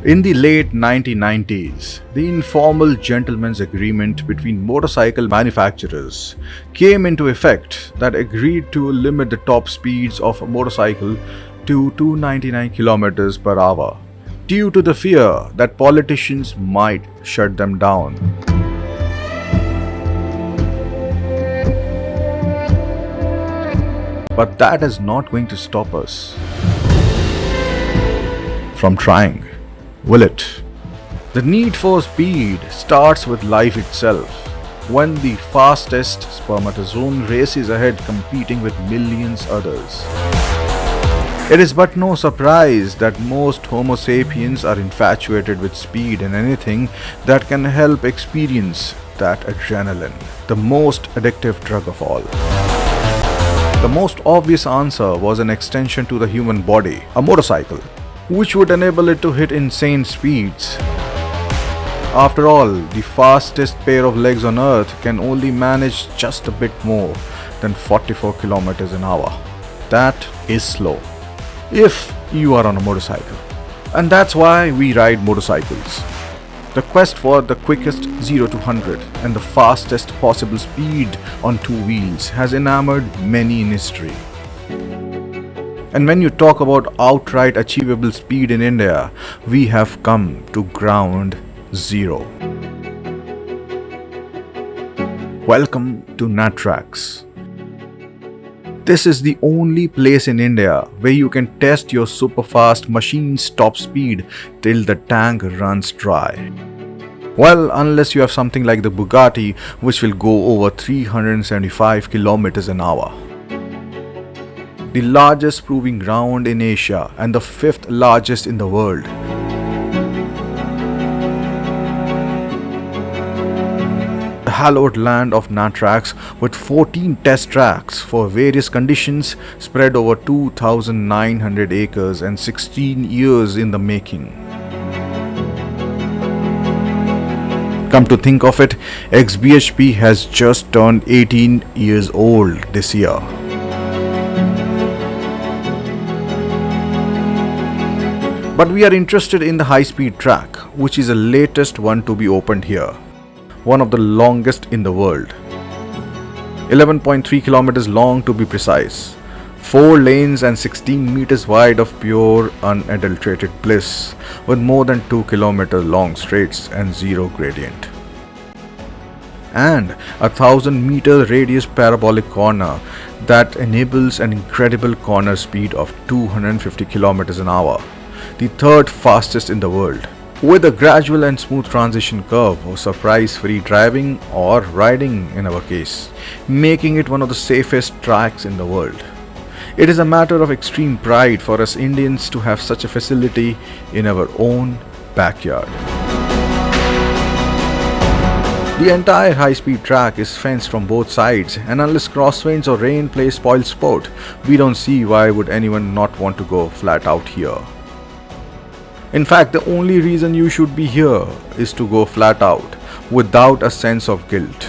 In the late 1990s, the informal gentleman's agreement between motorcycle manufacturers came into effect that agreed to limit the top speeds of a motorcycle to 299 km per hour due to the fear that politicians might shut them down. But that is not going to stop us from trying, will it? The need for speed starts with life itself, when the fastest spermatozoon races ahead competing with millions others. It is but no surprise that most Homo sapiens are infatuated with speed and anything that can help experience that adrenaline, the most addictive drug of all. The most obvious answer was an extension to the human body, a motorcycle, which would enable it to hit insane speeds. After all, the fastest pair of legs on earth can only manage just a bit more than 44 km an hour. That is slow, if you are on a motorcycle. And that's why we ride motorcycles. The quest for the quickest 0 to 100 and the fastest possible speed on two wheels has enamored many in history. And when you talk about outright achievable speed in India, we have come to ground zero. Welcome to NATRAX. This is the only place in India where you can test your super-fast machine's top speed till the tank runs dry. Well, unless you have something like the Bugatti, which will go over 375 km an hour. The largest proving ground in Asia and the fifth largest in the world. The hallowed land of NATRAX with 14 test tracks for various conditions spread over 2,900 acres and 16 years in the making. Come to think of it, xBhp has just turned 18 years old this year. But we are interested in the high-speed track, which is the latest one to be opened here, one of the longest in the world. 11.3 kilometers long to be precise, 4 lanes and 16 meters wide of pure unadulterated bliss, with more than 2 kilometer long straights and zero gradient. And a 1,000-meter radius parabolic corner that enables an incredible corner speed of 250 kilometers an hour, the third fastest in the world, with a gradual and smooth transition curve or surprise-free driving or riding in our case, making it one of the safest tracks in the world. It is a matter of extreme pride for us Indians to have such a facility in our own backyard. The entire high-speed track is fenced from both sides, and unless crosswinds or rain play spoil sport, we don't see why would anyone not want to go flat out here. In fact, the only reason you should be here is to go flat out without a sense of guilt.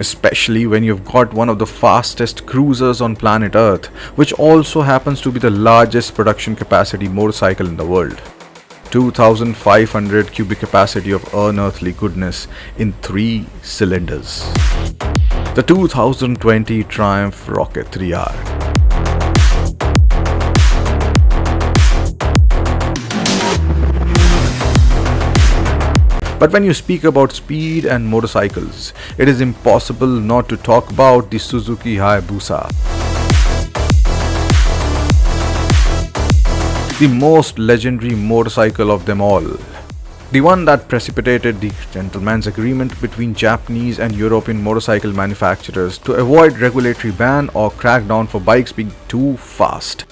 Especially when you've got one of the fastest cruisers on planet Earth, which also happens to be the largest production capacity motorcycle in the world. 2,500 cubic capacity of unearthly goodness in 3 cylinders. The 2020 Triumph Rocket 3R. But when you speak about speed and motorcycles, it is impossible not to talk about the Suzuki Hayabusa. The most legendary motorcycle of them all. The one that precipitated the gentleman's agreement between Japanese and European motorcycle manufacturers to avoid regulatory ban or crackdown for bikes being too fast.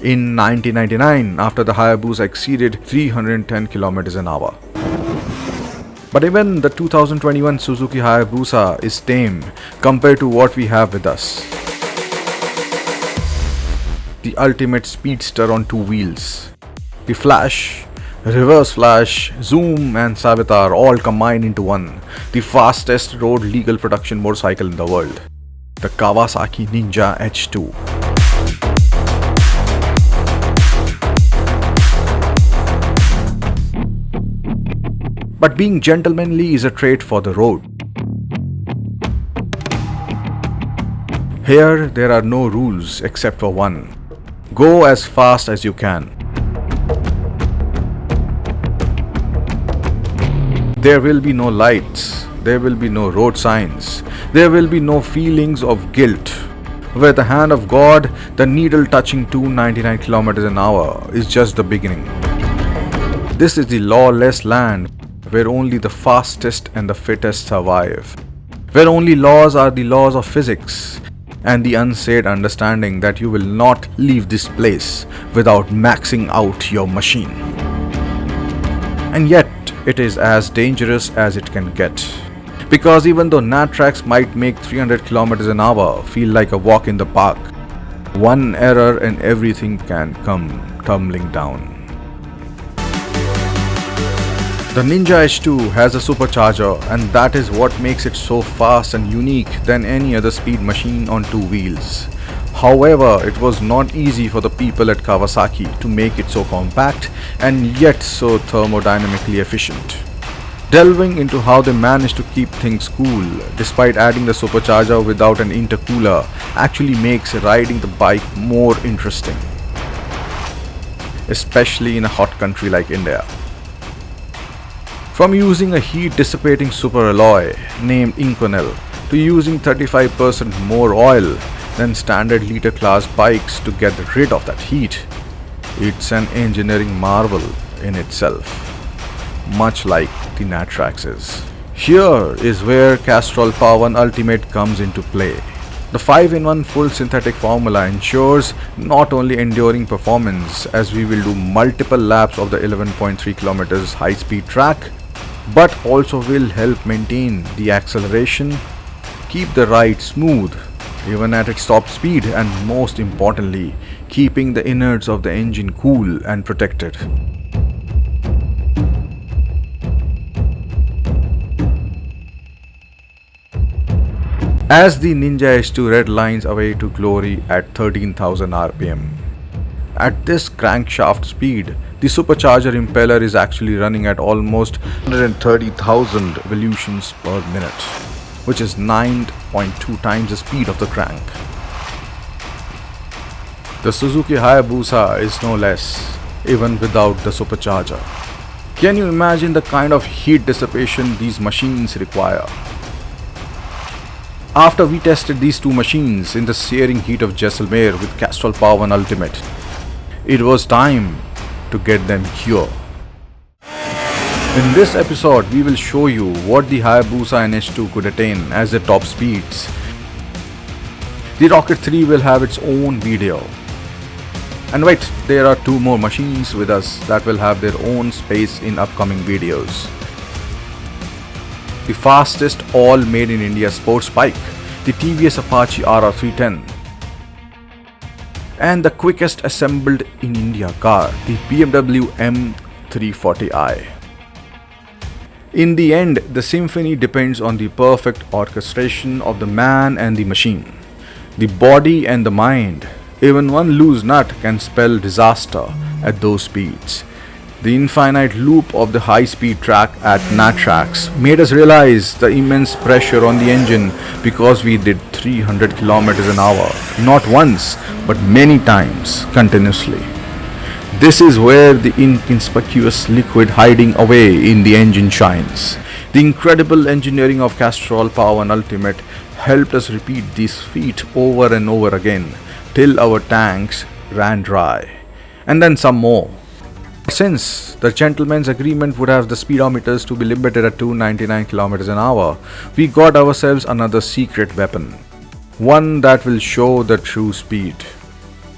In 1999, after the Hayabusa exceeded 310 km an hour. But even the 2021 Suzuki Hayabusa is tame compared to what we have with us. The ultimate speedster on two wheels. The flash, Reverse flash, zoom and saboteur all combined into one, the fastest road legal production motorcycle in the world, the Kawasaki Ninja H2. But being gentlemanly is a trait for the road. Here there are no rules except for one: go as fast as you can. There will be no lights, there will be no road signs, there will be no feelings of guilt. With the hand of God, the needle touching 299 km an hour is just the beginning. This is the lawless land where only the fastest and the fittest survive, where only laws are the laws of physics, and the unsaid understanding that you will not leave this place without maxing out your machine. And yet, it is as dangerous as it can get. Because even though NATRAX might make 300 km an hour feel like a walk in the park, one error and everything can come tumbling down. The Ninja H2 has a supercharger, and that is what makes it so fast and unique than any other speed machine on two wheels. However, it was not easy for the people at Kawasaki to make it so compact and yet so thermodynamically efficient. Delving into how they managed to keep things cool despite adding the supercharger without an intercooler actually makes riding the bike more interesting, especially in a hot country like India. From using a heat dissipating super alloy named Inconel to using 35% more oil than standard liter class bikes to get rid of that heat, it's an engineering marvel in itself, much like the NATRAX is. Here is where Castrol Power One Ultimate comes into play. The 5-in-1 full synthetic formula ensures not only enduring performance as we will do multiple laps of the 11.3 km high speed track, but also will help maintain the acceleration, keep the ride smooth even at its top speed, and most importantly, keeping the innards of the engine cool and protected. As the Ninja H2 redlines away to glory at 13,000 rpm. At this crankshaft speed, the supercharger impeller is actually running at almost 130,000 revolutions per minute, which is 9.2 times the speed of the crank. The Suzuki Hayabusa is no less, even without the supercharger. Can you imagine the kind of heat dissipation these machines require? After we tested these two machines in the searing heat of Jaisalmer with Castrol Power One Ultimate, it was time to get them here. In this episode, we will show you what the Hayabusa and H2 could attain as their top speeds. The Rocket 3 will have its own video. And wait, there are two more machines with us that will have their own space in upcoming videos. The fastest all made in India sports bike, the TVS Apache RR310. And the quickest assembled in India car, the BMW M340i. In the end, the symphony depends on the perfect orchestration of the man and the machine, the body and the mind. Even one loose nut can spell disaster at those speeds. The infinite loop of the high-speed track at NATRAX made us realize the immense pressure on the engine because we did 300 km an hour, not once, but many times continuously. This is where the inconspicuous liquid hiding away in the engine shines. The incredible engineering of Castrol Power One Ultimate helped us repeat these feat over and over again till our tanks ran dry, and then some more. Since the gentleman's agreement would have the speedometers to be limited at 299 km an hour, we got ourselves another secret weapon, one that will show the true speed.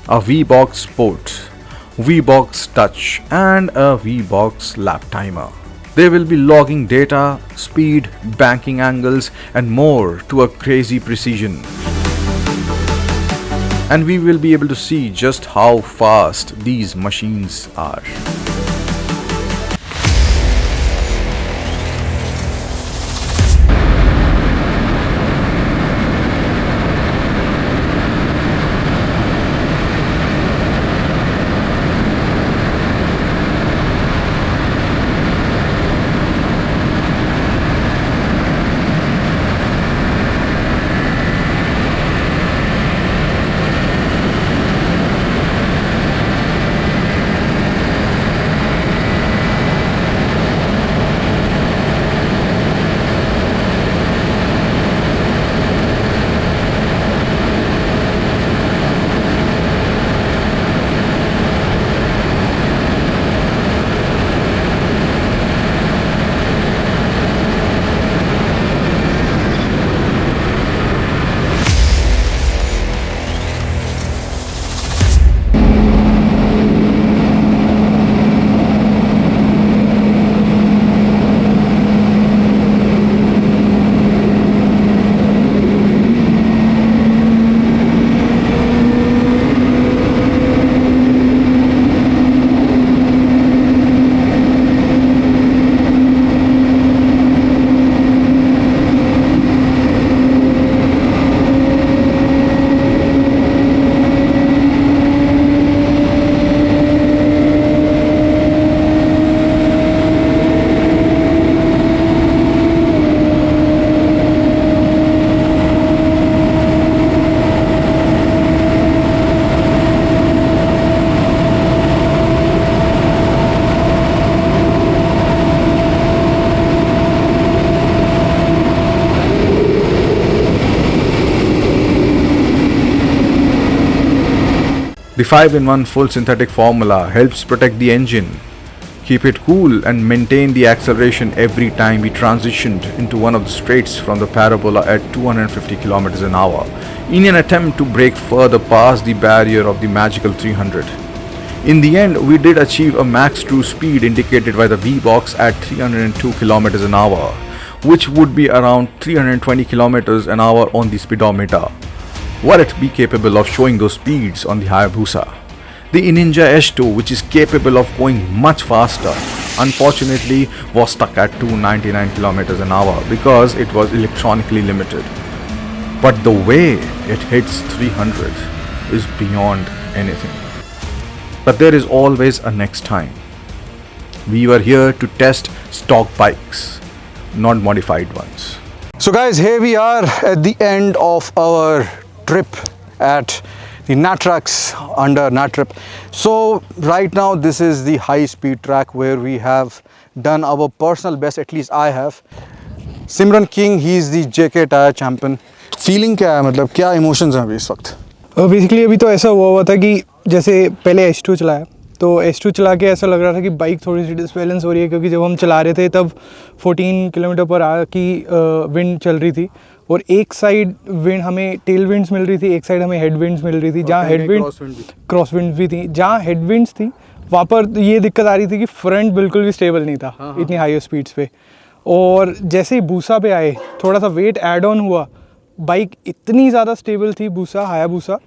A V-Box Sport, V-Box Touch and a V-Box Lap Timer. They will be logging data, speed, banking angles and more to a crazy precision. And we will be able to see just how fast these machines are. The 5-in-1 full synthetic formula helps protect the engine, keep it cool and maintain the acceleration every time we transitioned into one of the straights from the parabola at 250 km an hour in an attempt to break further past the barrier of the magical 300. In the end, we did achieve a max true speed indicated by the V-box at 302 km an hour, which would be around 320 km an hour on the speedometer. Will it be capable of showing those speeds on the Hayabusa? The Ninja H2, which is capable of going much faster, unfortunately was stuck at 299 km an hour because it was electronically limited. But the way it hits 300 is beyond anything. But there is always a next time. We were here to test stock bikes, not modified ones. So guys, here we are at the end of our trip at the NATRAX under NATRAX. So right now this is the high speed track where we have done our personal best, at least I have. Simran King, he is the JK Tire champion. Feeling क्या है, मतलब क्या emotions हैं अभी इस वक्त? Basically अभी तो ऐसा हुआ था कि जैसे पहले H2 चलाया तो H2 चला के ऐसा लग रहा था कि बाइक थोड़ी सी डिसबैलेंस हो रही है, क्योंकि जब हम चला रहे थे तब 14 किलोमीटर पर आवर की विंड चल रही थी और एक साइड विंड हमें टेल विंड्स मिल रही थी, एक साइड हमें हेड विंड्स मिल रही थी। जहाँ हेड विंड क्रॉस विंड्स भी थी, जहाँ हेड विंड्स थी वहाँ पर ये दिक्कत आ रही थी कि फ्रंट बिल्कुल भी स्टेबल नहीं था इतनी हाई स्पीड्स पे। और जैसे ही बूसा पे आए थोड़ा सा वेट ऐड ऑन हुआ, बाइक इतनी ज़्यादा स्टेबल थी बूसा हायाबूसा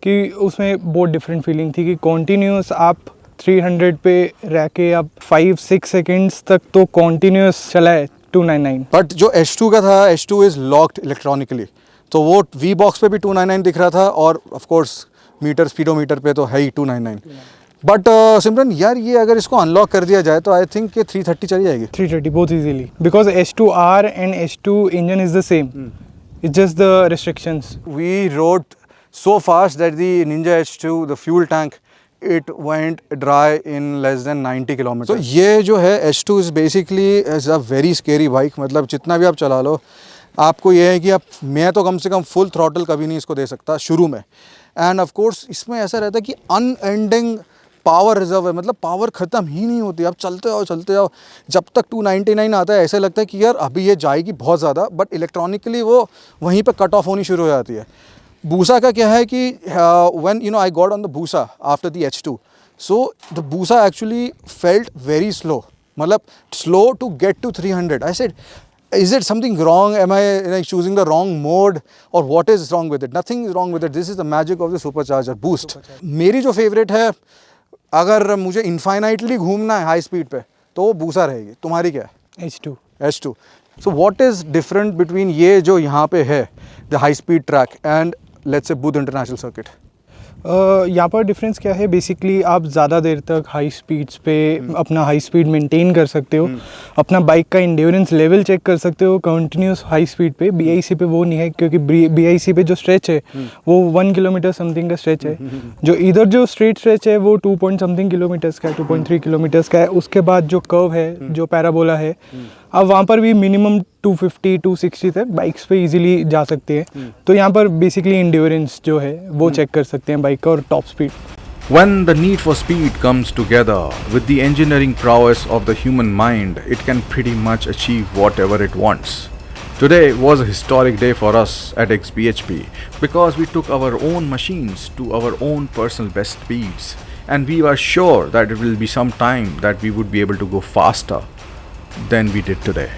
कि उसमें बहुत डिफरेंट फीलिंग थी कि कॉन्टीन्यूस आप 300 पे रह के आप 5-6 सेकेंड्स तक तो कॉन्टीन्यूस चला है 299। बट जो H2 का था, H2 इज़ लॉक्ड इलेक्ट्रॉनिकली, तो वो V बॉक्स पे भी 299 दिख रहा था और ऑफ कोर्स मीटर स्पीडोमीटर पे तो है ही 299। बट सिमरन यार, ये अगर इसको अनलॉक कर दिया जाए तो आई थिंक कि 330 चली जाएगी। 330 बहुत easily, because H2R and H2 engine is the same, it's just the restrictions. We rode so fast that the Ninja H2, the fuel tank, it went dry in less than 90 kilometers. तो ये जो है H2 is basically is a very scary bike। मतलब जितना भी आप चला लो, आपको ये है कि मैं तो कम से कम फुल थ्रॉटल कभी नहीं इसको दे सकता शुरू में। एंड ऑफ कोर्स इसमें ऐसा रहता है कि अनएंडिंग पावर रिजर्व है, मतलब पावर ख़त्म ही नहीं होती, आप चलते जाओ जब तक 299 आता है। ऐसे लगता है कि यार अभी ये जाएगी बहुत ज़्यादा, बट इलेक्ट्रॉनिकली वो वहीं पे कट ऑफ होनी शुरू हो जाती है। बूसा का क्या है कि when you know I got on the Busa after the H2, so the Busa actually felt very slow, मतलब slow to get to 300। I said, is it something wrong? Am I like choosing the wrong mode or what is wrong with it? Nothing is wrong with it. This is the magic of the supercharger boost. मेरी जो favourite है, अगर मुझे infinitely घूमना है high speed पे तो वो बूसा रहेगी। तुम्हारी क्या है? H2। So what is different between ये जो यहाँ पे है the high speed track and let's say Buddh international circuit? यहाँ पर डिफरेंस क्या है, बेसिकली आप ज़्यादा देर तक हाई स्पीड्स पे अपना हाई स्पीड मेंटेन कर सकते हो, अपना बाइक का इंड्योरेंस लेवल चेक कर सकते हो कंटिन्यूस हाई स्पीड पे। BIC पे वो नहीं है, क्योंकि BIC पे जो स्ट्रेच है वो 1 किलोमीटर समथिंग का स्ट्रेच है, जो इधर जो स्ट्रेट स्ट्रेच है वो 2 पॉइंट समथिंग किलोमीटर्स का है, 2.3 किलोमीटर्स का है। उसके बाद जो कर्व है, जो पैराबोला है, अब वहाँ पर भी मिनिमम 250-260 तक बाइक्स पे इजीली जा सकते हैं। तो यहाँ पर बेसिकली इंड्योरेंस जो है वो चेक कर सकते हैं बाइक का और top speed. When the need for speed comes together with the engineering prowess of the human mind, it can pretty much achieve whatever it wants. Today was a historic day for us at xBhp because we took our own machines to our own personal best speeds, and we were sure that it will be some time that we would be able to go faster than we did today.